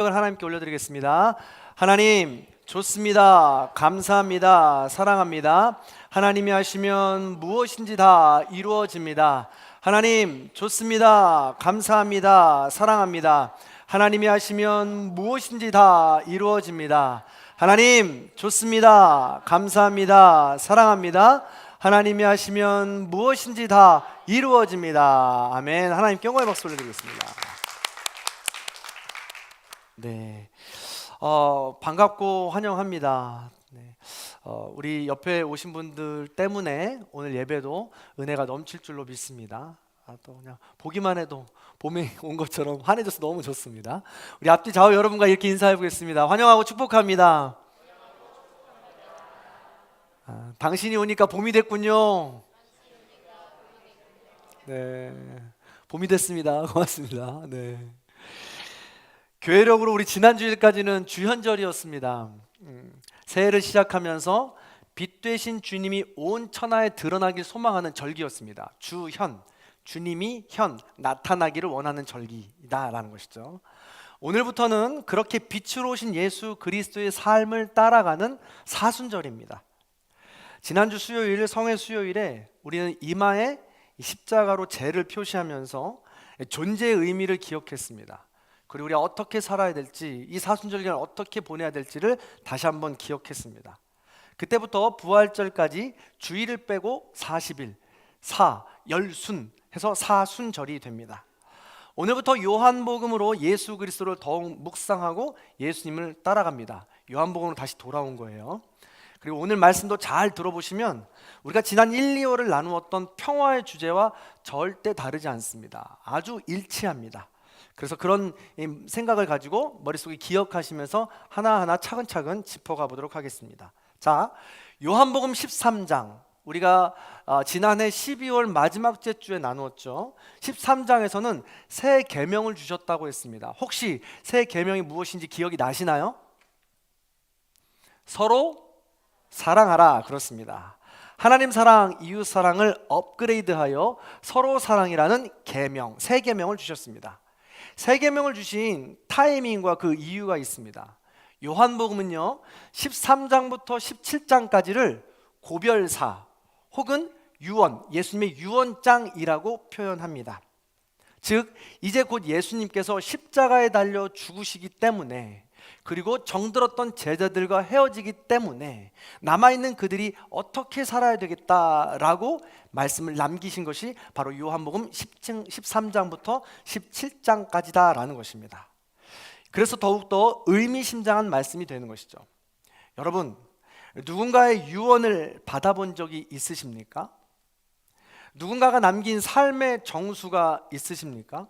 하나님께 올려드리겠습니다. 하나님 좋습니다. 감사합니다. 사랑합니다. 하나님이 하시면 무엇인지 다 이루어집니다. 하나님 좋습니다. 감사합니다. 사랑합니다. 하나님이 하시면 무엇인지 다 이루어집니다. 하나님 좋습니다. 감사합니다. 사랑합니다. 하나님이 하시면 무엇인지 다 이루어집니다. 아멘. 하나님께 영광의 박수 올려드리겠습니다. 네, 반갑고 환영합니다. 네, 우리 옆에 오신 분들 때문에 오늘 예배도 은혜가 넘칠 줄로 믿습니다. 또 그냥 보기만 해도 봄이 온 것처럼 환해져서 너무 좋습니다. 우리 앞뒤 좌우 여러분과 이렇게 인사해 보겠습니다. 환영하고 축복합니다. 당신이 오니까 봄이 됐군요. 네, 봄이 됐습니다. 고맙습니다. 네. 교회력으로 우리 지난주일까지는 주현절이었습니다. 새해를 시작하면서 빛 되신 주님이 온 천하에 드러나길 소망하는 절기였습니다. 주현, 주님이 현, 나타나기를 원하는 절기다라는 것이죠. 오늘부터는 그렇게 빛으로 오신 예수 그리스도의 삶을 따라가는 사순절입니다. 지난주 수요일, 성회 수요일에 우리는 이마에 십자가로 죄를 표시하면서 존재의 의미를 기억했습니다. 그리고 우리가 어떻게 살아야 될지, 이 사순절기를 어떻게 보내야 될지를 다시 한번 기억했습니다. 그때부터 부활절까지 주일을 빼고 40일, 열순 해서 사순절이 됩니다. 오늘부터 요한복음으로 예수 그리스도를 더욱 묵상하고 예수님을 따라갑니다. 요한복음으로 다시 돌아온 거예요. 그리고 오늘 말씀도 잘 들어보시면 우리가 지난 1, 2월을 나누었던 평화의 주제와 절대 다르지 않습니다. 아주 일치합니다. 그래서 그런 생각을 가지고 머릿속에 기억하시면서 하나하나 차근차근 짚어가 보도록 하겠습니다. 자, 요한복음 13장 우리가 지난해 12월 마지막 주에 나누었죠. 13장에서는 새 계명을 주셨다고 했습니다. 혹시 새 계명이 무엇인지 기억이 나시나요? 서로 사랑하라, 그렇습니다. 하나님 사랑, 이웃 사랑을 업그레이드하여 서로 사랑이라는 계명, 새 계명을 주셨습니다. 새 계명을 주신 타이밍과 그 이유가 있습니다. 요한복음은요 13장부터 17장까지를 고별사 혹은 유언, 예수님의 유언장이라고 표현합니다. 즉 이제 곧 예수님께서 십자가에 달려 죽으시기 때문에, 그리고 정들었던 제자들과 헤어지기 때문에 남아있는 그들이 어떻게 살아야 되겠다라고 말씀을 남기신 것이 바로 요한복음 13장부터 17장까지다라는 것입니다. 그래서 더욱더 의미심장한 말씀이 되는 것이죠. 여러분, 누군가의 유언을 받아본 적이 있으십니까? 누군가가 남긴 삶의 정수가 있으십니까?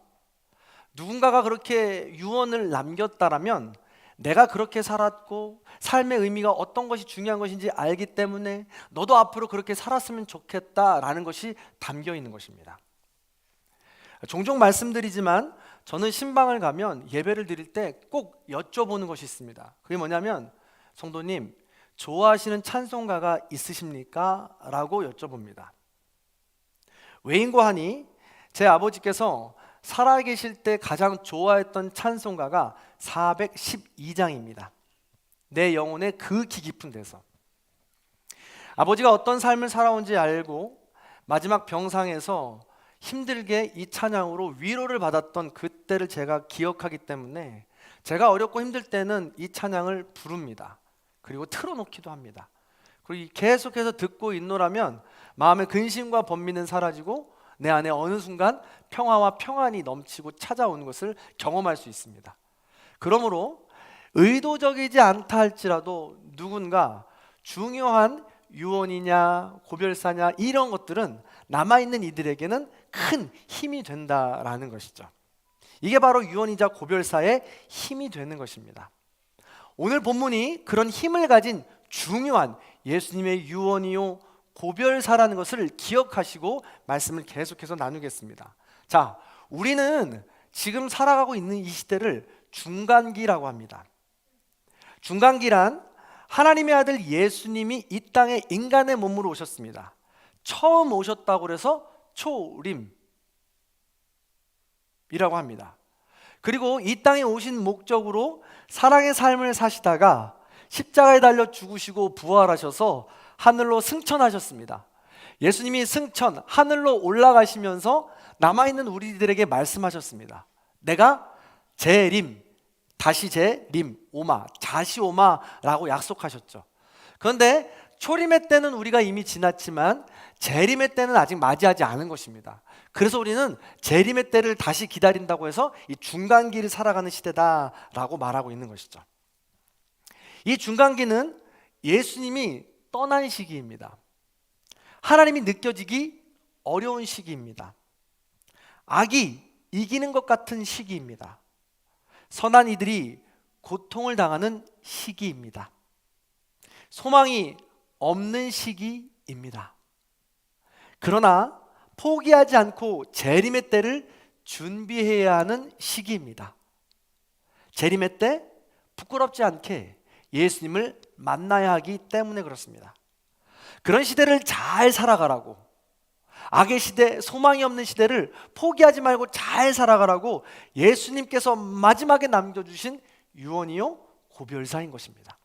누군가가 그렇게 유언을 남겼다라면 내가 그렇게 살았고 삶의 의미가 어떤 것이 중요한 것인지 알기 때문에 너도 앞으로 그렇게 살았으면 좋겠다라는 것이 담겨 있는 것입니다. 종종 말씀드리지만 저는 신방을 가면 예배를 드릴 때 꼭 여쭤보는 것이 있습니다. 그게 뭐냐면, 성도님 좋아하시는 찬송가가 있으십니까? 라고 여쭤봅니다. 왜인고 하니 제 아버지께서 살아계실 때 가장 좋아했던 찬송가가 412장입니다. 내 영혼의 그 깊은 데서. 아버지가 어떤 삶을 살아온지 알고 마지막 병상에서 힘들게 이 찬양으로 위로를 받았던 그때를 제가 기억하기 때문에 제가 어렵고 힘들 때는 이 찬양을 부릅니다. 그리고 틀어놓기도 합니다. 그리고 계속해서 듣고 있노라면 마음의 근심과 번민은 사라지고 내 안에 어느 순간 평화와 평안이 넘치고 찾아오는 것을 경험할 수 있습니다. 그러므로 의도적이지 않다 할지라도 누군가 중요한 유언이냐 고별사냐 이런 것들은 남아있는 이들에게는 큰 힘이 된다라는 것이죠. 이게 바로 유언이자 고별사의 힘이 되는 것입니다. 오늘 본문이 그런 힘을 가진 중요한 예수님의 유언이요 고별사라는 것을 기억하시고 말씀을 계속해서 나누겠습니다. 자, 우리는 지금 살아가고 있는 이 시대를 중간기라고 합니다. 중간기란 하나님의 아들 예수님이 이 땅에 인간의 몸으로 오셨습니다. 처음 오셨다고 해서 초림이라고 합니다. 그리고 이 땅에 오신 목적으로 사랑의 삶을 사시다가 십자가에 달려 죽으시고 부활하셔서 하늘로 승천하셨습니다. 예수님이 승천, 하늘로 올라가시면서 남아있는 우리들에게 말씀하셨습니다. 내가 재림, 다시 재림, 오마, 다시 오마라고 약속하셨죠. 그런데 초림의 때는 우리가 이미 지났지만 재림의 때는 아직 맞이하지 않은 것입니다. 그래서 우리는 재림의 때를 다시 기다린다고 해서 이 중간기를 살아가는 시대다라고 말하고 있는 것이죠. 이 중간기는 예수님이 떠난 시기입니다. 하나님이 느껴지기 어려운 시기입니다. 악이 이기는 것 같은 시기입니다. 선한 이들이 고통을 당하는 시기입니다. 소망이 없는 시기입니다. 그러나 포기하지 않고 재림의 때를 준비해야 하는 시기입니다. 재림의 때 부끄럽지 않게 예수님을 만나야 하기 때문에 그렇습니다. 그런 시대를 잘 살아가라고, 악의 시대, 소망이 없는 시대를 포기하지 말고 잘 살아가라고 예수님께서 마지막에 남겨주신 유언이요 고별사인 것입니다.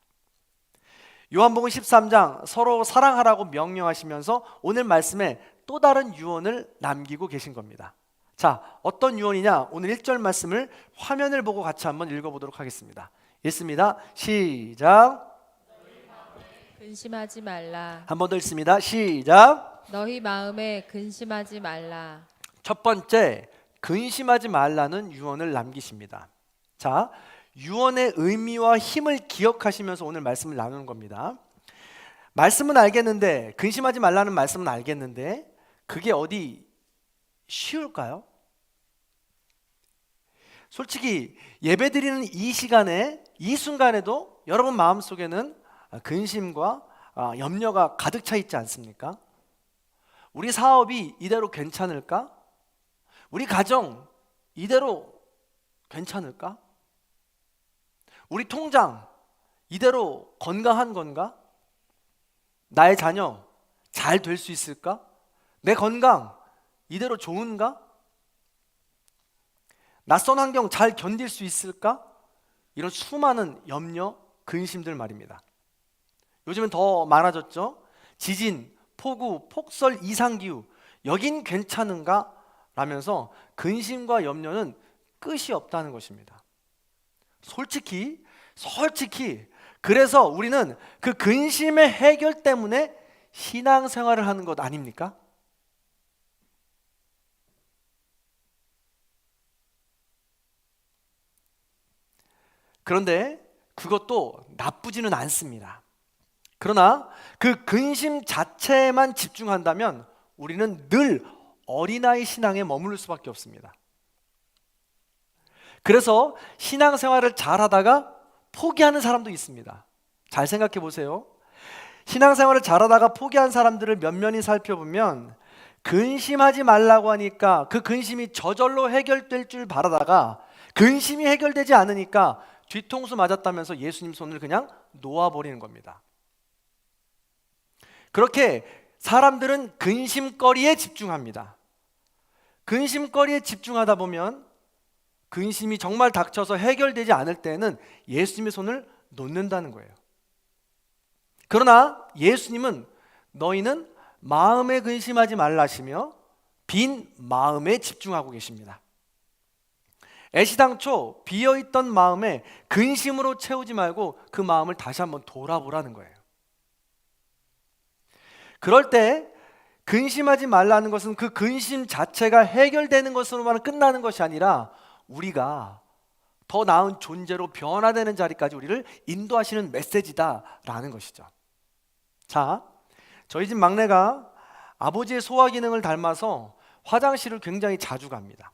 요한복음 13장 서로 사랑하라고 명령하시면서 오늘 말씀에 또 다른 유언을 남기고 계신 겁니다. 자, 어떤 유언이냐? 오늘 1절 말씀을 화면을 보고 같이 한번 읽어보도록 하겠습니다. 읽습니다. 시작. 근심하지 말라. 한 번 더 읽습니다. 시작. 너희 마음에 근심하지 말라. 첫 번째, 근심하지 말라는 유언을 남기십니다. 자, 유언의 의미와 힘을 기억하시면서 오늘 말씀을 나누는 겁니다. 말씀은 알겠는데, 근심하지 말라는 말씀은 알겠는데 그게 어디 쉬울까요? 솔직히 예배드리는 이 시간에, 이 순간에도 여러분 마음속에는 근심과 염려가 가득 차 있지 않습니까? 우리 사업이 이대로 괜찮을까? 우리 가정 이대로 괜찮을까? 우리 통장 이대로 건강한 건가? 나의 자녀 잘 될 수 있을까? 내 건강 이대로 좋은가? 낯선 환경 잘 견딜 수 있을까? 이런 수많은 염려, 근심들 말입니다. 요즘은 더 많아졌죠? 지진, 폭우, 폭설, 이상기후, 여긴 괜찮은가? 라면서 근심과 염려는 끝이 없다는 것입니다. 솔직히 그래서 우리는 그 근심의 해결 때문에 신앙생활을 하는 것 아닙니까? 그런데 그것도 나쁘지는 않습니다. 그러나 그 근심 자체에만 집중한다면 우리는 늘 어린아이 신앙에 머무를 수밖에 없습니다. 그래서 신앙생활을 잘하다가 포기하는 사람도 있습니다. 잘 생각해 보세요. 신앙생활을 잘하다가 포기한 사람들을 면면히 살펴보면 근심하지 말라고 하니까 그 근심이 저절로 해결될 줄 바라다가 근심이 해결되지 않으니까 뒤통수 맞았다면서 예수님 손을 그냥 놓아버리는 겁니다. 그렇게 사람들은 근심거리에 집중합니다. 근심거리에 집중하다 보면 근심이 정말 닥쳐서 해결되지 않을 때는 예수님의 손을 놓는다는 거예요. 그러나 예수님은 너희는 마음에 근심하지 말라시며 빈 마음에 집중하고 계십니다. 애시당초 비어있던 마음에 근심으로 채우지 말고 그 마음을 다시 한번 돌아보라는 거예요. 그럴 때 근심하지 말라는 것은 그 근심 자체가 해결되는 것으로만 끝나는 것이 아니라 우리가 더 나은 존재로 변화되는 자리까지 우리를 인도하시는 메시지다라는 것이죠. 자, 저희 집 막내가 아버지의 소화 기능을 닮아서 화장실을 굉장히 자주 갑니다.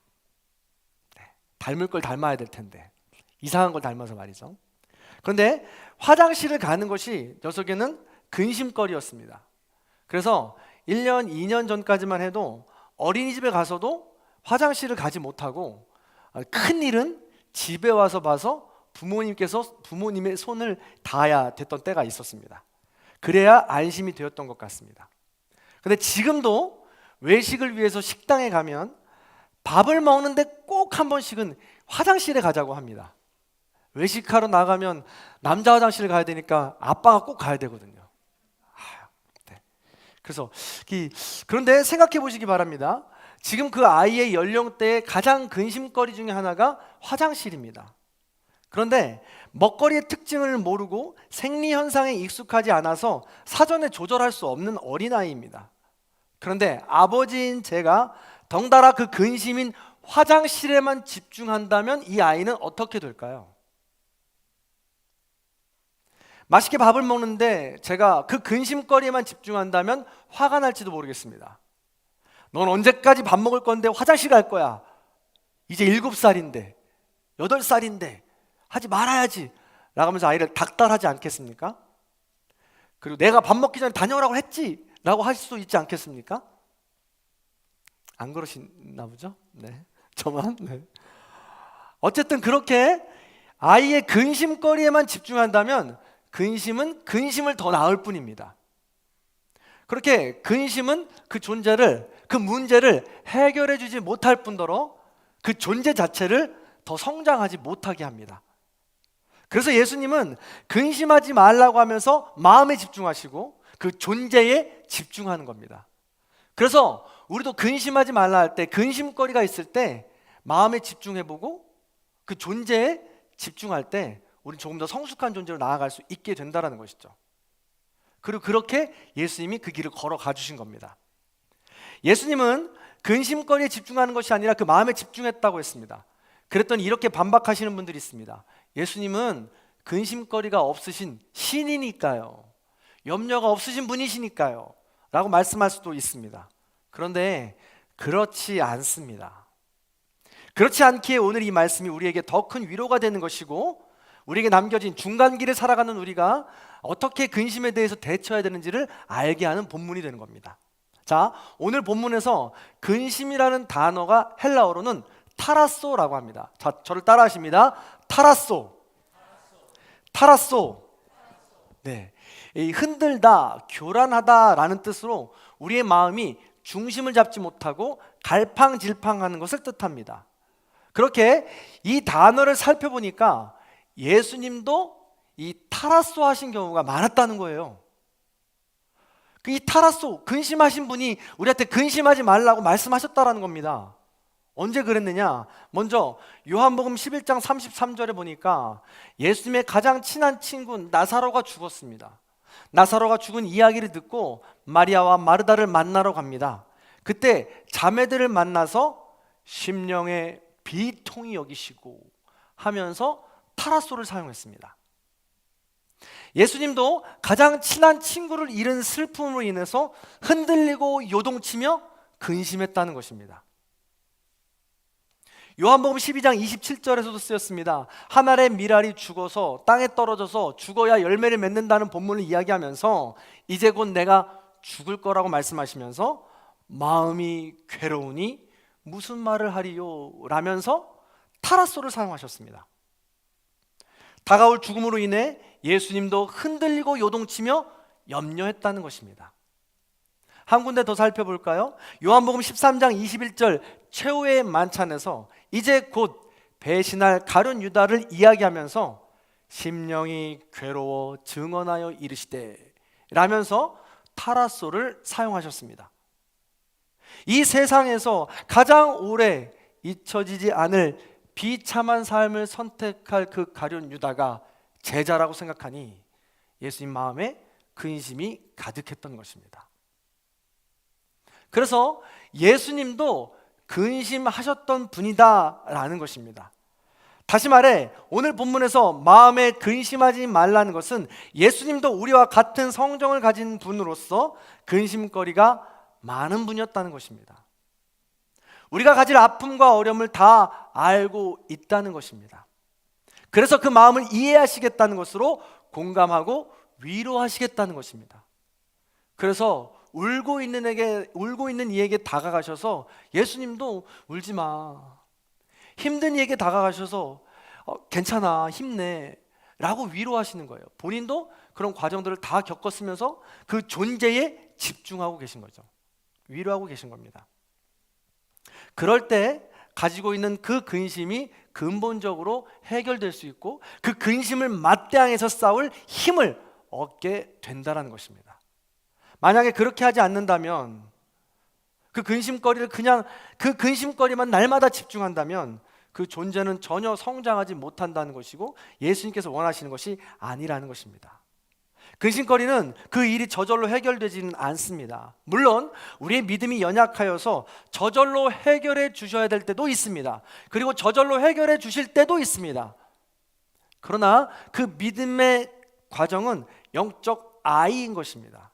닮을 걸 닮아야 될 텐데 이상한 걸 닮아서 말이죠. 그런데 화장실을 가는 것이 녀석에는 근심거리였습니다. 그래서 1년, 2년 전까지만 해도 어린이집에 가서도 화장실을 가지 못하고 큰일은 집에 와서 봐서 부모님의 손을 닿아야 됐던 때가 있었습니다. 그래야 안심이 되었던 것 같습니다. 그런데 지금도 외식을 위해서 식당에 가면 밥을 먹는데 꼭 한 번씩은 화장실에 가자고 합니다. 외식하러 나가면 남자 화장실에 가야 되니까 아빠가 꼭 가야 되거든요. 네. 그래서 그런데 생각해 보시기 바랍니다. 지금 그 아이의 연령대의 가장 근심거리 중에 하나가 화장실입니다. 그런데 먹거리의 특징을 모르고 생리 현상에 익숙하지 않아서 사전에 조절할 수 없는 어린아이입니다. 그런데 아버지인 제가 덩달아 그 근심인 화장실에만 집중한다면 이 아이는 어떻게 될까요? 맛있게 밥을 먹는데 제가 그 근심거리에만 집중한다면 화가 날지도 모르겠습니다. 넌 언제까지 밥 먹을 건데 화장실 갈 거야. 이제 7살인데 8살인데 하지 말아야지 라고 하면서 아이를 닥달하지 않겠습니까? 그리고 내가 밥 먹기 전에 다녀오라고 했지 라고 할 수도 있지 않겠습니까? 안 그러시나 보죠? 네, 저만. 네. 어쨌든 그렇게 아이의 근심거리에만 집중한다면 근심은 근심을 더 낳을 뿐입니다. 그렇게 근심은 그 존재를, 그 문제를 해결해 주지 못할 뿐더러 그 존재 자체를 더 성장하지 못하게 합니다. 그래서 예수님은 근심하지 말라고 하면서 마음에 집중하시고 그 존재에 집중하는 겁니다. 그래서 우리도 근심하지 말라 할 때, 근심거리가 있을 때 마음에 집중해보고 그 존재에 집중할 때 우리는 조금 더 성숙한 존재로 나아갈 수 있게 된다는 것이죠. 그리고 그렇게 예수님이 그 길을 걸어가 주신 겁니다. 예수님은 근심거리에 집중하는 것이 아니라 그 마음에 집중했다고 했습니다. 그랬더니 이렇게 반박하시는 분들이 있습니다. 예수님은 근심거리가 없으신 신이니까요, 염려가 없으신 분이시니까요 라고 말씀할 수도 있습니다. 그런데 그렇지 않습니다. 그렇지 않기에 오늘 이 말씀이 우리에게 더 큰 위로가 되는 것이고, 우리에게 남겨진 중간길을 살아가는 우리가 어떻게 근심에 대해서 대처해야 되는지를 알게 하는 본문이 되는 겁니다. 자, 오늘 본문에서 근심이라는 단어가 헬라어로는 타라소라고 합니다. 자, 저를 따라 하십니다. 타라소. 타라소. 네, 이 흔들다, 교란하다라는 뜻으로 우리의 마음이 중심을 잡지 못하고 갈팡질팡하는 것을 뜻합니다. 그렇게 이 단어를 살펴보니까 예수님도 이 타라소 하신 경우가 많았다는 거예요. 이 타라소, 근심하신 분이 우리한테 근심하지 말라고 말씀하셨다라는 겁니다. 언제 그랬느냐? 먼저 요한복음 11장 33절에 보니까 예수님의 가장 친한 친구 나사로가 죽었습니다. 나사로가 죽은 이야기를 듣고 마리아와 마르다를 만나러 갑니다. 그때 자매들을 만나서 심령의 비통이 여기시고 하면서 타라소를 사용했습니다. 예수님도 가장 친한 친구를 잃은 슬픔으로 인해서 흔들리고 요동치며 근심했다는 것입니다. 요한복음 12장 27절에서도 쓰였습니다. 한 알의 밀알이 죽어서 땅에 떨어져서 죽어야 열매를 맺는다는 본문을 이야기하면서 이제 곧 내가 죽을 거라고 말씀하시면서 마음이 괴로우니 무슨 말을 하리요? 라면서 타라소를 사용하셨습니다. 다가올 죽음으로 인해 예수님도 흔들리고 요동치며 염려했다는 것입니다. 한 군데 더 살펴볼까요? 요한복음 13장 21절 최후의 만찬에서 이제 곧 배신할 가룟 유다를 이야기하면서 심령이 괴로워 증언하여 이르시되 라면서 타라소를 사용하셨습니다. 이 세상에서 가장 오래 잊혀지지 않을 비참한 삶을 선택할 그 가룟 유다가 제자라고 생각하니 예수님 마음에 근심이 가득했던 것입니다. 그래서 예수님도 근심하셨던 분이다라는 것입니다. 다시 말해 오늘 본문에서 마음에 근심하지 말라는 것은 예수님도 우리와 같은 성정을 가진 분으로서 근심거리가 많은 분이었다는 것입니다. 우리가 가질 아픔과 어려움을 다 알고 있다는 것입니다. 그래서 그 마음을 이해하시겠다는 것으로 공감하고 위로하시겠다는 것입니다. 그래서 울고 있는 이에게 다가가셔서 예수님도 울지 마, 힘든 이에게 다가가셔서 괜찮아, 힘내 라고 위로하시는 거예요. 본인도 그런 과정들을 다 겪었으면서 그 존재에 집중하고 계신 거죠. 위로하고 계신 겁니다. 그럴 때 가지고 있는 그 근심이 근본적으로 해결될 수 있고 그 근심을 맞대항해서 싸울 힘을 얻게 된다는 것입니다. 만약에 그렇게 하지 않는다면, 그 근심거리를 그냥 그 근심거리만 날마다 집중한다면 그 존재는 전혀 성장하지 못한다는 것이고 예수님께서 원하시는 것이 아니라는 것입니다. 근심거리는 그 일이 저절로 해결되지는 않습니다. 물론 우리의 믿음이 연약하여서 저절로 해결해 주셔야 될 때도 있습니다. 그리고 저절로 해결해 주실 때도 있습니다. 그러나 그 믿음의 과정은 영적 아이인 것입니다.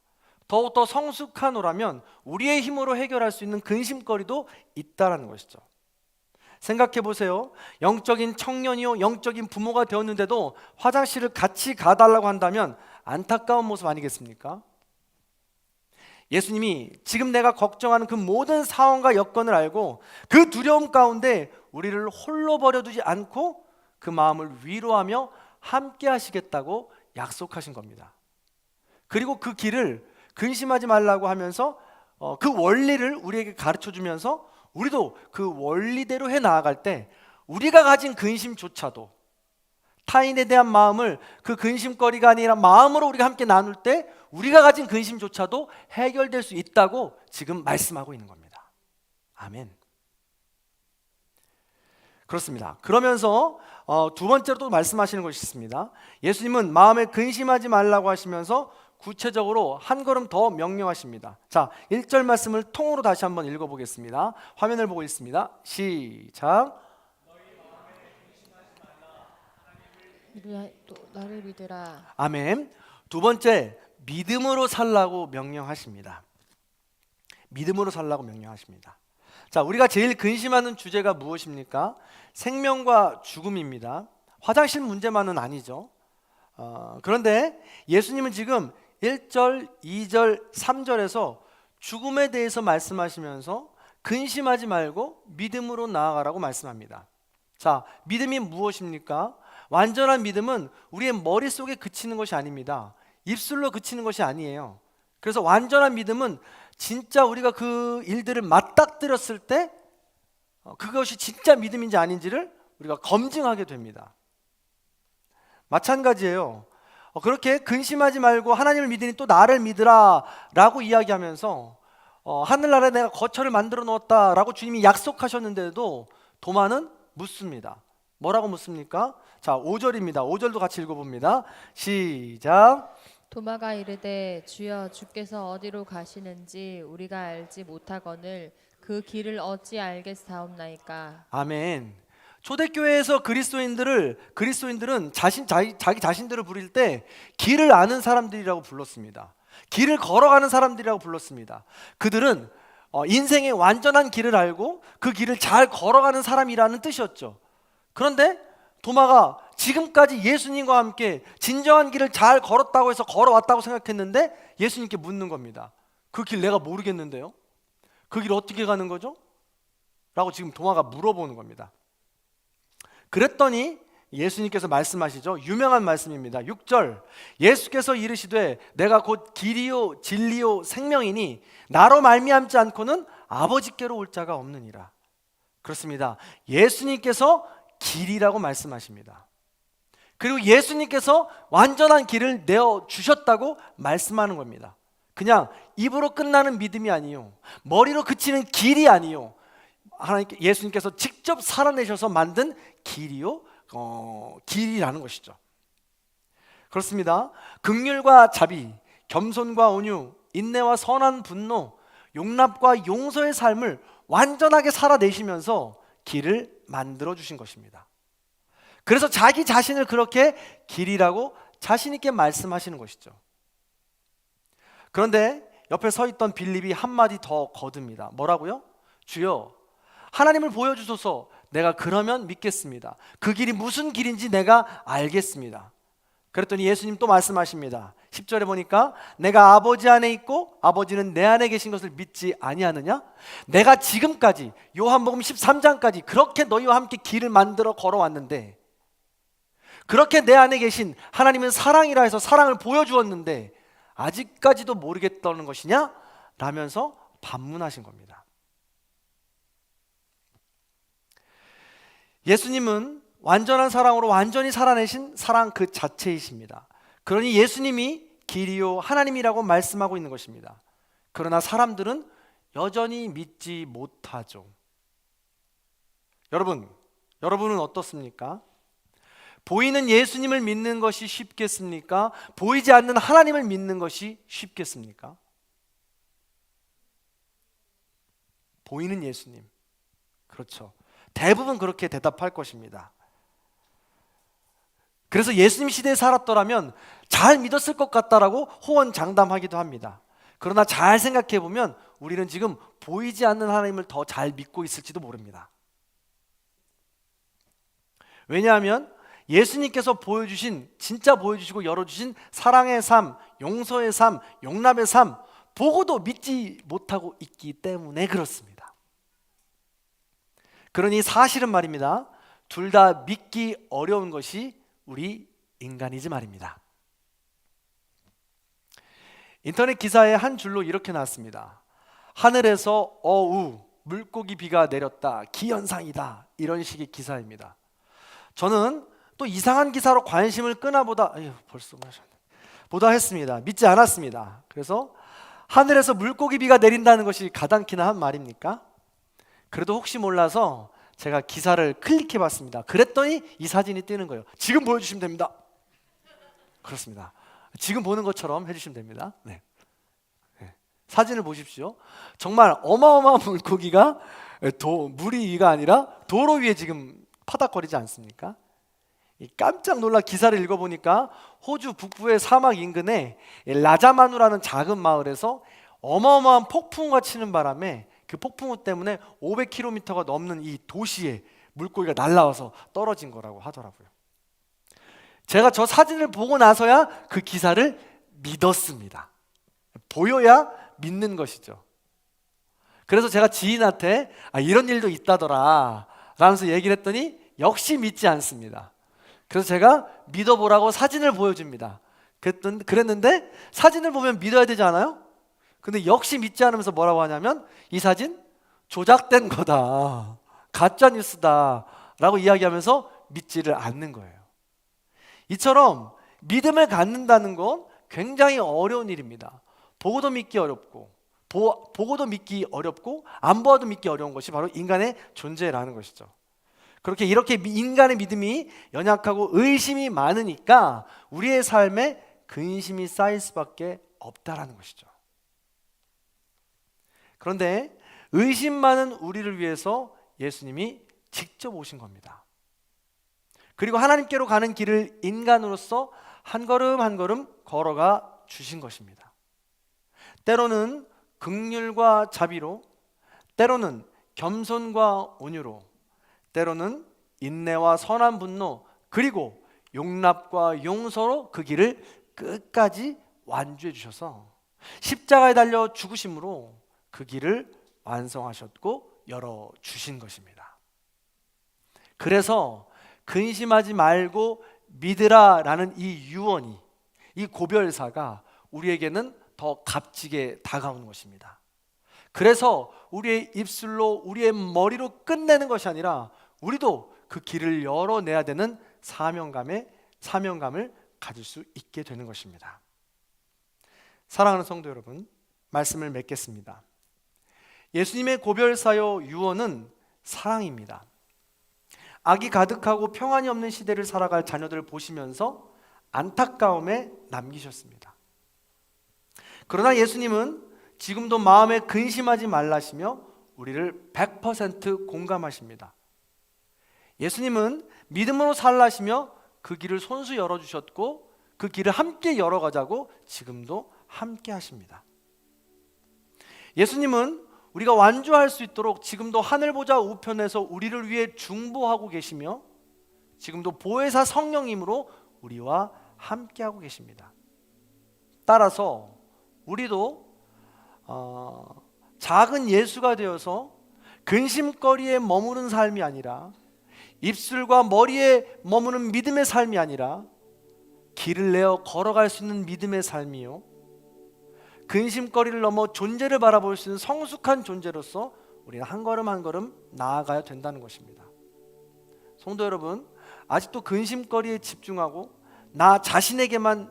더욱더 성숙하노라면 우리의 힘으로 해결할 수 있는 근심거리도 있다는 것이죠. 생각해 보세요. 영적인 청년이요 영적인 부모가 되었는데도 화장실을 같이 가달라고 한다면 안타까운 모습 아니겠습니까? 예수님이 지금 내가 걱정하는 그 모든 상황과 여건을 알고 그 두려움 가운데 우리를 홀로 버려두지 않고 그 마음을 위로하며 함께 하시겠다고 약속하신 겁니다. 그리고 그 길을 근심하지 말라고 하면서 그 원리를 우리에게 가르쳐 주면서 우리도 그 원리대로 해 나아갈 때 우리가 가진 근심조차도 타인에 대한 마음을 그 근심거리가 아니라 마음으로 우리가 함께 나눌 때 우리가 가진 근심조차도 해결될 수 있다고 지금 말씀하고 있는 겁니다. 아멘. 그렇습니다. 그러면서 두 번째로 또 말씀하시는 것이 있습니다. 예수님은 마음에 근심하지 말라고 하시면서 구체적으로 한 걸음 더 명령하십니다. 자, 1절 말씀을 통으로 다시 한번 읽어보겠습니다. 화면을 보고 있습니다. 시작. 나를 믿으라. 아멘. 두 번째, 믿음으로 살라고 명령하십니다. 믿음으로 살라고 명령하십니다. 자, 우리가 제일 근심하는 주제가 무엇입니까? 생명과 죽음입니다. 화장실 문제만은 아니죠. 그런데 예수님은 지금 1절, 2절, 3절에서 죽음에 대해서 말씀하시면서 근심하지 말고 믿음으로 나아가라고 말씀합니다. 자, 믿음이 무엇입니까? 완전한 믿음은 우리의 머릿속에 그치는 것이 아닙니다. 입술로 그치는 것이 아니에요. 그래서 완전한 믿음은 진짜 우리가 그 일들을 맞닥뜨렸을 때 그것이 진짜 믿음인지 아닌지를 우리가 검증하게 됩니다. 마찬가지예요. 그렇게 근심하지 말고 하나님을 믿으니 또 나를 믿으라 라고 이야기하면서 하늘나라에 내가 거처를 만들어 놓았다 라고 주님이 약속하셨는데도 도마는 묻습니다. 뭐라고 묻습니까? 자, 5절입니다. 5절도 같이 읽어봅니다. 시작. 도마가 이르되 주여 주께서 어디로 가시는지 우리가 알지 못하거늘 그 길을 어찌 알겠사옵나이까. 아멘. 초대교회에서 그리스도인들은 자기 자신들을 부릴 때 길을 아는 사람들이라고 불렀습니다. 길을 걸어가는 사람들이라고 불렀습니다. 그들은 인생의 완전한 길을 알고 그 길을 잘 걸어가는 사람이라는 뜻이었죠. 그런데 도마가 지금까지 예수님과 함께 진정한 길을 잘 걸었다고 해서 걸어왔다고 생각했는데 예수님께 묻는 겁니다. 그 길 내가 모르겠는데요? 그 길 어떻게 가는 거죠? 라고 지금 도마가 물어보는 겁니다. 그랬더니 예수님께서 말씀하시죠. 유명한 말씀입니다. 6절. 예수께서 이르시되 내가 곧 길이요 진리요 생명이니 나로 말미암지 않고는 아버지께로 올 자가 없느니라. 그렇습니다. 예수님께서 길이라고 말씀하십니다. 그리고 예수님께서 완전한 길을 내어주셨다고 말씀하는 겁니다. 그냥 입으로 끝나는 믿음이 아니요, 머리로 그치는 길이 아니요, 예수님께서 직접 살아내셔서 만든 길이요, 길이라는 것이죠. 그렇습니다. 긍휼과 자비, 겸손과 온유, 인내와 선한 분노, 용납과 용서의 삶을 완전하게 살아내시면서 길을 만들어 주신 것입니다. 그래서 자기 자신을 그렇게 길이라고 자신 있게 말씀하시는 것이죠. 그런데 옆에 서 있던 빌립이 한마디 더 거듭니다. 뭐라고요? 주여, 하나님을 보여주소서. 내가 그러면 믿겠습니다. 그 길이 무슨 길인지 내가 알겠습니다. 그랬더니 예수님 또 말씀하십니다. 10절에 보니까 내가 아버지 안에 있고 아버지는 내 안에 계신 것을 믿지 아니하느냐? 내가 지금까지 요한복음 13장까지 그렇게 너희와 함께 길을 만들어 걸어왔는데, 그렇게 내 안에 계신 하나님은 사랑이라 해서 사랑을 보여주었는데 아직까지도 모르겠다는 것이냐? 라면서 반문하신 겁니다. 예수님은 완전한 사랑으로 완전히 살아내신 사랑 그 자체이십니다. 그러니 예수님이 길이요 하나님이라고 말씀하고 있는 것입니다. 그러나 사람들은 여전히 믿지 못하죠. 여러분은 어떻습니까? 보이는 예수님을 믿는 것이 쉽겠습니까? 보이지 않는 하나님을 믿는 것이 쉽겠습니까? 보이는 예수님. 그렇죠. 대부분 그렇게 대답할 것입니다. 그래서 예수님 시대에 살았더라면 잘 믿었을 것 같다라고 호언장담하기도 합니다. 그러나 잘 생각해 보면 우리는 지금 보이지 않는 하나님을 더 잘 믿고 있을지도 모릅니다. 왜냐하면 예수님께서 진짜 보여주시고 열어주신 사랑의 삶, 용서의 삶, 용납의 삶 보고도 믿지 못하고 있기 때문에 그렇습니다. 그러니 사실은 말입니다, 둘 다 믿기 어려운 것이 우리 인간이지 말입니다. 인터넷 기사에 한 줄로 이렇게 나왔습니다. 하늘에서 어우 물고기 비가 내렸다, 기현상이다, 이런 식의 기사입니다. 저는 또 이상한 기사로 관심을 끄나보다 보다 했습니다. 믿지 않았습니다. 그래서 하늘에서 물고기 비가 내린다는 것이 가당키나 한 말입니까? 그래도 혹시 몰라서 제가 기사를 클릭해 봤습니다. 그랬더니 이 사진이 뜨는 거예요. 지금 보여주시면 됩니다. 그렇습니다. 지금 보는 것처럼 해주시면 됩니다. 네. 사진을 보십시오. 정말 어마어마한 물고기가 물 위가 아니라 도로 위에 지금 파닥거리지 않습니까? 깜짝 놀라 기사를 읽어보니까 호주 북부의 사막 인근에 라자마누라는 작은 마을에서 어마어마한 폭풍우가 치는 바람에 그 폭풍우 때문에 500km가 넘는 이 도시에 물고기가 날아와서 떨어진 거라고 하더라고요. 제가 저 사진을 보고 나서야 그 기사를 믿었습니다. 보여야 믿는 것이죠. 그래서 제가 지인한테 이런 일도 있다더라 라면서 얘기를 했더니 역시 믿지 않습니다. 그래서 제가 믿어보라고 사진을 보여줍니다. 그랬는데 사진을 보면 믿어야 되지 않아요? 근데 역시 믿지 않으면서 뭐라고 하냐면 이 사진 조작된 거다, 가짜 뉴스다 라고 이야기하면서 믿지를 않는 거예요. 이처럼 믿음을 갖는다는 건 굉장히 어려운 일입니다. 보고도 믿기 어렵고 안 보아도 믿기 어려운 것이 바로 인간의 존재라는 것이죠. 이렇게 인간의 믿음이 연약하고 의심이 많으니까 우리의 삶에 근심이 쌓일 수밖에 없다라는 것이죠. 그런데 의심 많은 우리를 위해서 예수님이 직접 오신 겁니다. 그리고 하나님께로 가는 길을 인간으로서 한 걸음 한 걸음 걸어가 주신 것입니다. 때로는 긍휼과 자비로, 때로는 겸손과 온유로, 때로는 인내와 선한 분노, 그리고 용납과 용서로 그 길을 끝까지 완주해 주셔서 십자가에 달려 죽으심으로 그 길을 완성하셨고 열어주신 것입니다. 그래서 근심하지 말고 믿으라 라는 이 유언이, 이 고별사가 우리에게는 더 값지게 다가오는 것입니다. 그래서 우리의 입술로, 우리의 머리로 끝내는 것이 아니라 우리도 그 길을 열어내야 되는 사명감을 가질 수 있게 되는 것입니다. 사랑하는 성도 여러분, 말씀을 맺겠습니다. 예수님의 고별사요 유언은 사랑입니다. 악이 가득하고 평안이 없는 시대를 살아갈 자녀들을 보시면서 안타까움에 남기셨습니다. 그러나 예수님은 지금도 마음에 근심하지 말라시며 우리를 100% 공감하십니다. 예수님은 믿음으로 살라시며 그 길을 손수 열어주셨고 그 길을 함께 열어가자고 지금도 함께 하십니다. 예수님은 우리가 완주할 수 있도록 지금도 하늘보좌 우편에서 우리를 위해 중보하고 계시며 지금도 보혜사 성령님으로 우리와 함께하고 계십니다. 따라서 우리도 작은 예수가 되어서 근심거리에 머무는 삶이 아니라, 입술과 머리에 머무는 믿음의 삶이 아니라 길을 내어 걸어갈 수 있는 믿음의 삶이요, 근심거리를 넘어 존재를 바라볼 수 있는 성숙한 존재로서 우리는 한 걸음 한 걸음 나아가야 된다는 것입니다. 성도 여러분, 아직도 근심거리에 집중하고 나 자신에게만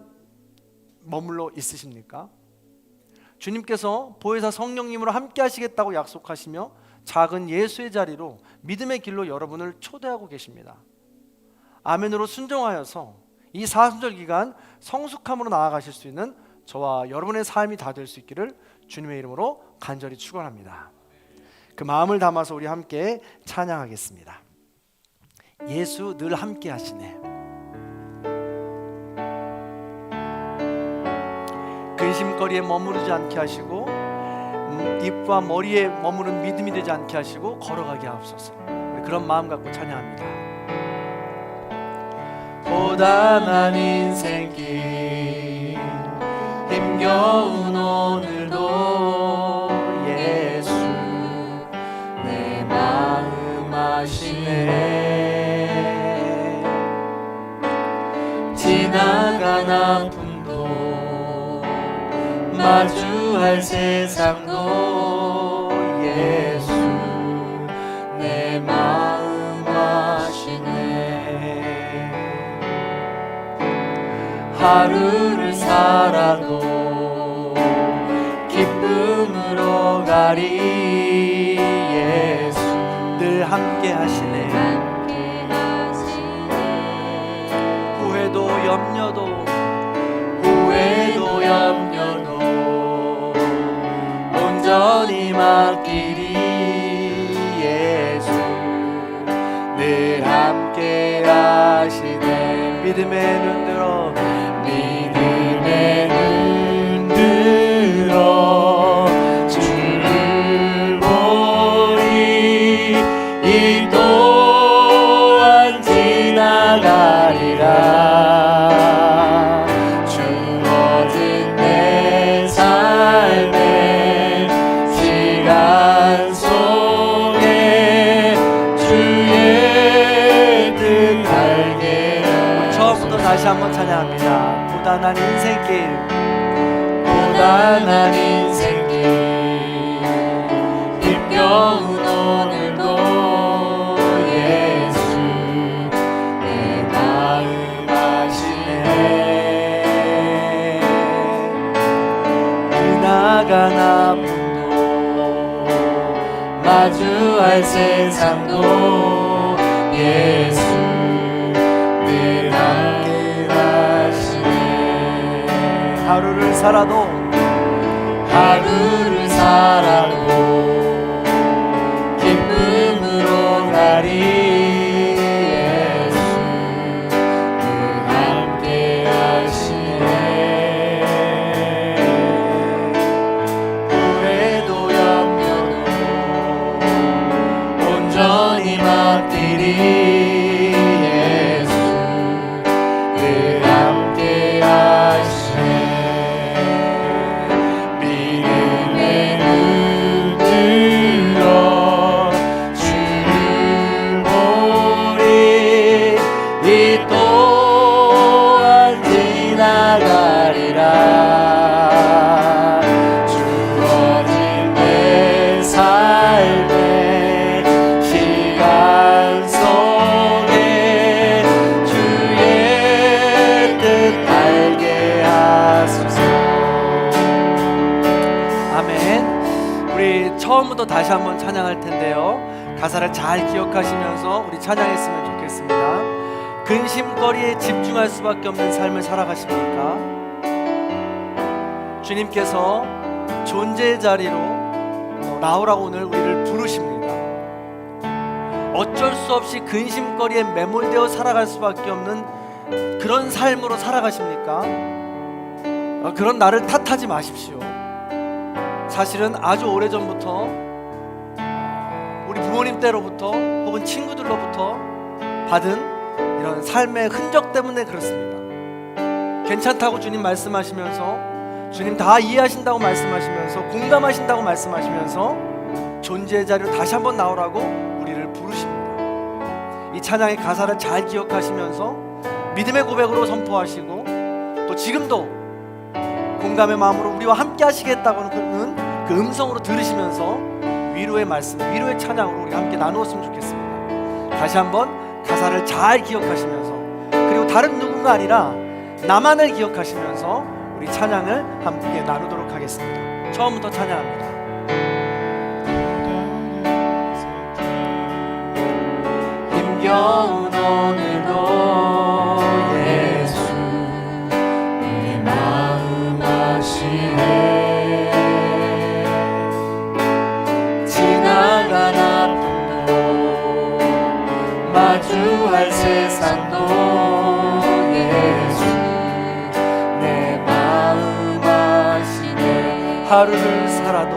머물러 있으십니까? 주님께서 보혜사 성령님으로 함께 하시겠다고 약속하시며 작은 예수의 자리로 믿음의 길로 여러분을 초대하고 계십니다. 아멘으로 순종하여서 이 사순절 기간 성숙함으로 나아가실 수 있는 저와 여러분의 삶이 다 될 수 있기를 주님의 이름으로 간절히 축원합니다. 그 마음을 담아서 우리 함께 찬양하겠습니다. 예수 늘 함께 하시네. 근심거리에 머무르지 않게 하시고 입과 머리에 머무른 믿음이 되지 않게 하시고 걸어가게 하옵소서. 우리 그런 마음 갖고 찬양합니다. 고단한 인생길 힘겨운 오늘도 예수 내 마음 아시네. 지나간 아픔도 마주할 세상도 예수 내 마음 아시네. 하루를 살아도 기쁨으로 가리 예수 늘 함께 하시네. 후회도 염려도 온전히 맡기리 예수 늘 함께 하시네. 믿음의 눈 들어 주를 보리. 이 또한 지나가리라. 주어진 내 삶의 시간 속에 주의 뜻 알게. 처음부터 다시 한번 찬양합니다. 고단한 인생길 힘겨운 오늘도 예수 내 마음 아시네. 지나간 아픔도 마주할 세상도 예수 늘 함께 하시네. 하루를 살아도 기쁨으로 가리 예수 늘 함께 하시네. 후회도 염려도 온전히 맡기리 예수 늘 함께 하시네. 처음부터 다시 한번 찬양할 텐데요. 가사를 잘 기억하시면서 우리 찬양했으면 좋겠습니다. 근심거리에 집중할 수밖에 없는 삶을 살아가십니까? 주님께서 존재의 자리로 나오라고 오늘 우리를 부르십니다. 어쩔 수 없이 근심거리에 매몰되어 살아갈 수밖에 없는 그런 삶으로 살아가십니까? 그런 나를 탓하지 마십시오. 사실은 아주 오래전부터 우리 부모님 때로부터 혹은 친구들로부터 받은 이런 삶의 흔적 때문에 그렇습니다. 괜찮다고 주님 말씀하시면서, 주님 다 이해하신다고 말씀하시면서, 공감하신다고 말씀하시면서 존재의 자리로 다시 한번 나오라고 우리를 부르십니다. 이 찬양의 가사를 잘 기억하시면서 믿음의 고백으로 선포하시고, 또 지금도 공감의 마음으로 우리와 함께 하시겠다고는 그 음성으로 들으시면서 위로의 말씀, 위로의 찬양으로 우리 함께 나누었으면 좋겠습니다. 다시 한번 가사를 잘 기억하시면서, 그리고 다른 누군가 아니라 나만을 기억하시면서 우리 찬양을 함께 나누도록 하겠습니다. 처음부터 찬양합니다. 힘겨운 오늘도 예수 내 마음 아시네. 지나간 아픔도 마주할 세상도 예수 내 마음 아시네. 하루를 살아도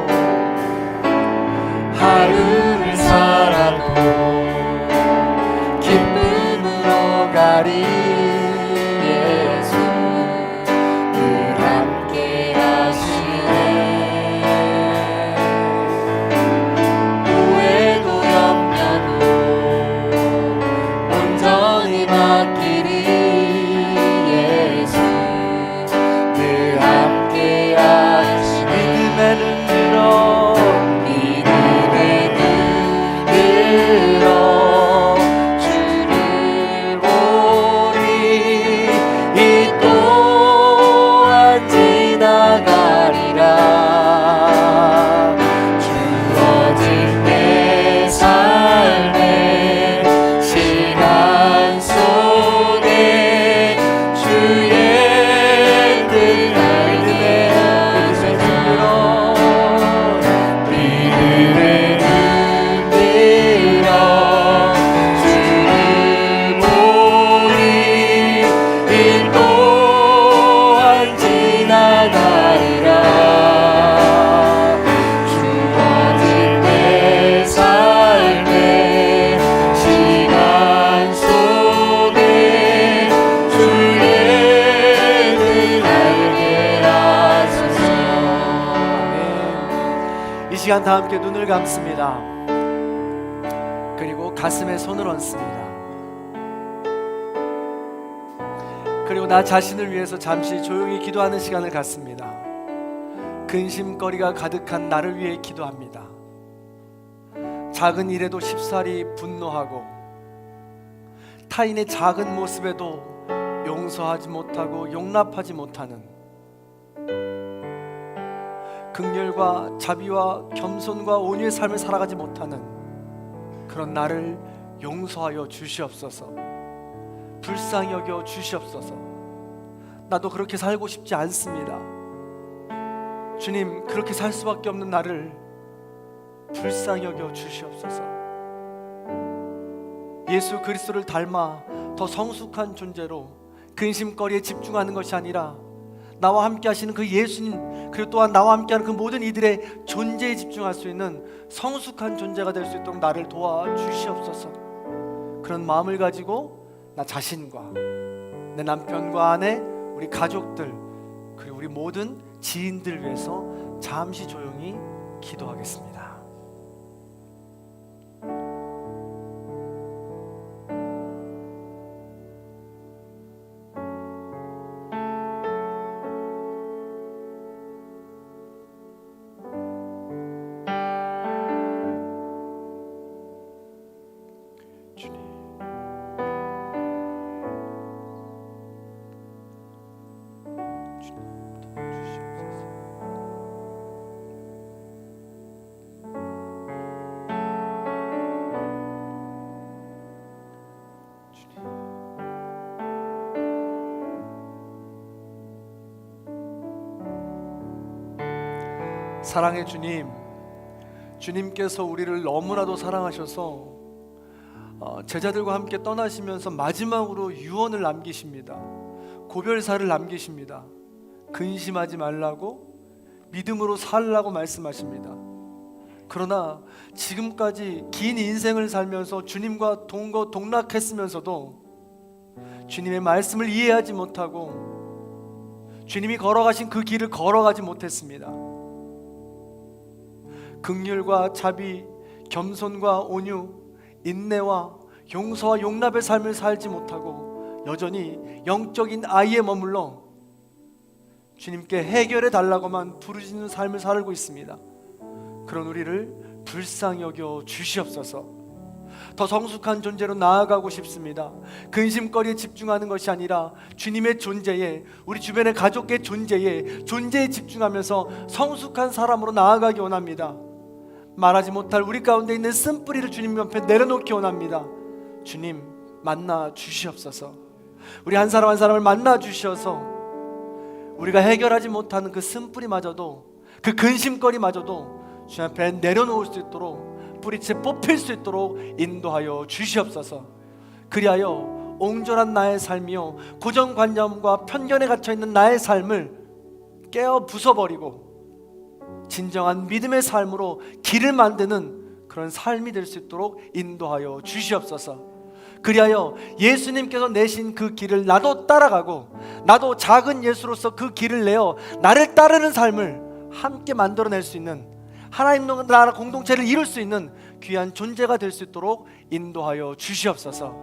기쁨으로 가리 예수 늘 함께 하시네. 후회도 염려도 온전히 맡기리 예수 늘 함께 하시네. 믿음의 눈 들어 시간 다 함께 눈을 감습니다. 그리고 가슴에 손을 얹습니다. 그리고 나 자신을 위해서 잠시 조용히 기도하는 시간을 갖습니다. 근심거리가 가득한 나를 위해 기도합니다. 작은 일에도 쉽사리 분노하고 타인의 작은 모습에도 용서하지 못하고 용납하지 못하는 긍휼과 자비와 겸손과 온유의 삶을 살아가지 못하는 그런 나를 용서하여 주시옵소서. 불쌍히 여겨 주시옵소서. 나도 그렇게 살고 싶지 않습니다. 주님, 그렇게 살 수밖에 없는 나를 불쌍히 여겨 주시옵소서. 예수 그리스도를 닮아 더 성숙한 존재로 근심거리에 집중하는 것이 아니라 나와 함께 하시는 그 예수님, 그리고 또한 나와 함께하는 그 모든 이들의 존재에 집중할 수 있는 성숙한 존재가 될 수 있도록 나를 도와주시옵소서. 그런 마음을 가지고 나 자신과 내 남편과 아내, 우리 가족들, 그리고 우리 모든 지인들 위해서 잠시 조용히 기도하겠습니다. 사랑의 주님, 주님께서 우리를 너무나도 사랑하셔서 제자들과 함께 떠나시면서 마지막으로 유언을 남기십니다. 고별사를 남기십니다. 근심하지 말라고, 믿음으로 살라고 말씀하십니다. 그러나 지금까지 긴 인생을 살면서 주님과 동거동락했으면서도 주님의 말씀을 이해하지 못하고 주님이 걸어가신 그 길을 걸어가지 못했습니다. 긍휼과 자비, 겸손과 온유, 인내와 용서와 용납의 삶을 살지 못하고 여전히 영적인 아이에 머물러 주님께 해결해 달라고만 부르짖는 삶을 살고 있습니다. 그런 우리를 불쌍히 여겨 주시옵소서. 더 성숙한 존재로 나아가고 싶습니다. 근심거리에 집중하는 것이 아니라 주님의 존재에, 우리 주변의 가족의 존재에 집중하면서 성숙한 사람으로 나아가기 원합니다. 말하지 못할 우리 가운데 있는 쓴뿌리를 주님 옆에 내려놓기 원합니다. 주님 만나 주시옵소서. 우리 한 사람 한 사람을 만나 주셔서 우리가 해결하지 못하는 그 쓴뿌리마저도, 그 근심거리마저도 주님 앞에 내려놓을 수 있도록, 뿌리채 뽑힐 수 있도록 인도하여 주시옵소서. 그리하여 옹졸한 나의 삶이요, 고정관념과 편견에 갇혀있는 나의 삶을 깨어 부숴버리고 진정한 믿음의 삶으로 길을 만드는 그런 삶이 될 수 있도록 인도하여 주시옵소서. 그리하여 예수님께서 내신 그 길을 나도 따라가고, 나도 작은 예수로서 그 길을 내어 나를 따르는 삶을 함께 만들어낼 수 있는, 하나님 나라 공동체를 이룰 수 있는 귀한 존재가 될 수 있도록 인도하여 주시옵소서.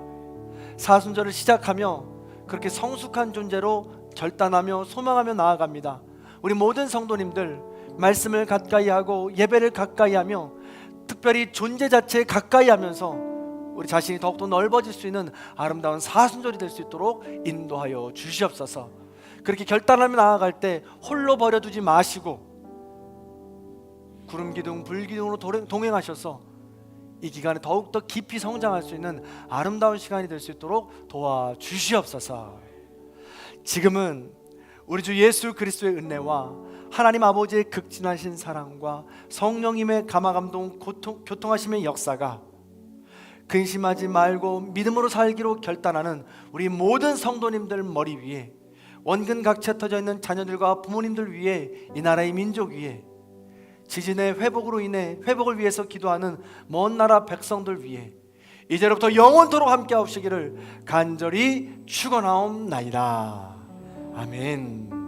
사순절을 시작하며 그렇게 성숙한 존재로 결단하며 소망하며 나아갑니다. 우리 모든 성도님들 말씀을 가까이 하고 예배를 가까이 하며, 특별히 존재 자체에 가까이 하면서 우리 자신이 더욱더 넓어질 수 있는 아름다운 사순절이 될 수 있도록 인도하여 주시옵소서. 그렇게 결단하며 나아갈 때 홀로 버려두지 마시고 구름기둥 불기둥으로 동행하셔서 이 기간에 더욱더 깊이 성장할 수 있는 아름다운 시간이 될 수 있도록 도와주시옵소서. 지금은 우리 주 예수 그리스도의 은혜와 하나님 아버지의 극진하신 사랑과 성령님의 감화감동 교통하심의 역사가 근심하지 말고 믿음으로 살기로 결단하는 우리 모든 성도님들 머리 위에, 원근 각처에 터져 있는 자녀들과 부모님들 위에, 이 나라의 민족 위에, 지진의 회복으로 인해 회복을 위해서 기도하는 먼 나라 백성들 위에 이제로부터 영원토록 함께 하시기를 간절히 축원하옵나이다. 아멘.